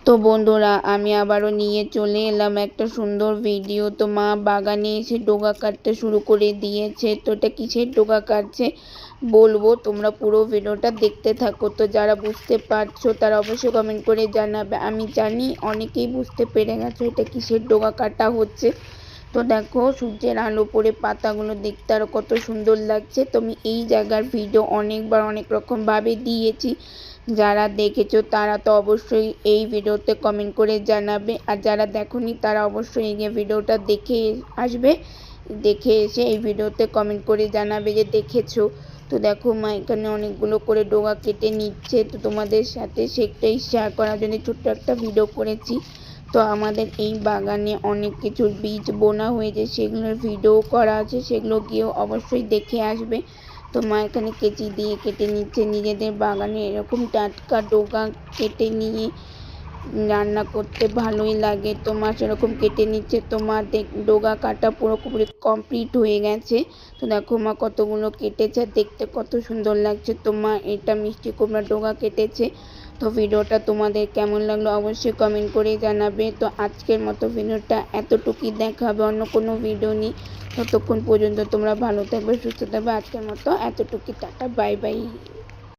তো বন্ধুরা আমি আবারও নিয়ে চলে এলাম একটা সুন্দর ভিডিও। তো মা বাগানে এসে ডোগা কাটতে শুরু করে দিয়েছে। তো এটা কিসের ডোগা কাটছে বলবো, তোমরা পুরো ভিডিওটা দেখতে থাকো। তো যারা বুঝতে পারছো তারা অবশ্যই কমেন্ট করে জানাবে। আমি জানি অনেকেই বুঝতে পেরে গেছো এটা কিসের ডোগা কাটা হচ্ছে। তো দেখো সূর্যের আলো পড়ে পাতাগুলো দেখতে আরও কত সুন্দর লাগছে। তো আমি এই জায়গার ভিডিও অনেকবার অনেক রকমভাবে দিয়েছি, যারা দেখেছো তারা তো অবশ্যই এই ভিডিওতে কমেন্ট করে জানাবে, আর যারা দেখোনি তারা অবশ্যই এই ভিডিওটা দেখে আসবে, দেখে এসে এই ভিডিওতে কমেন্ট করে জানাবে যে দেখেছো। তো দেখো মা এখানে অনেকগুলো করে ডোগা কেটে নিচ্ছে। তো তোমাদের সাথে সেটাই শেয়ার করার জন্য ছোট্ট একটা ভিডিও করেছি। তো আমাদের এই বাগানে অনেক কিছুর বীজ বোনা হয়েছে, সেগুলোর ভিডিও করা আছে, সেগুলো গিয়েও অবশ্যই দেখে আসবে। তো মা এখানে কেচি দিয়ে কেটে নিচ্ছে। নিজেদের বাগানে এরকম টাটকা ডোগা কেটে নিয়ে রান্না করতে ভালোই লাগে। তো মা সেরকম কেটে নিচ্ছে। তো মা ডোগা কাটা পুরোপুরি কমপ্লিট হয়ে গেছে। তো দেখো মা কতগুলো কেটেছে, দেখতে কত সুন্দর লাগছে। তো মা এটা মিষ্টি কুমড়া ডোগা কেটেছে। তো ভিডিওটা তোমাদের কেমন লাগলো অবশ্যই কমেন্ট করে জানাবে। তো আজকের মতো ভিডিওটা এতটুকুই, দেখা হবে অন্য কোনো ভিডিও নিয়ে। ততক্ষণ পর্যন্ত তোমরা ভালো থাকবে, সুস্থ থাকবে। আজকের মতো এতটুকুই, টাটা, বাই বাই।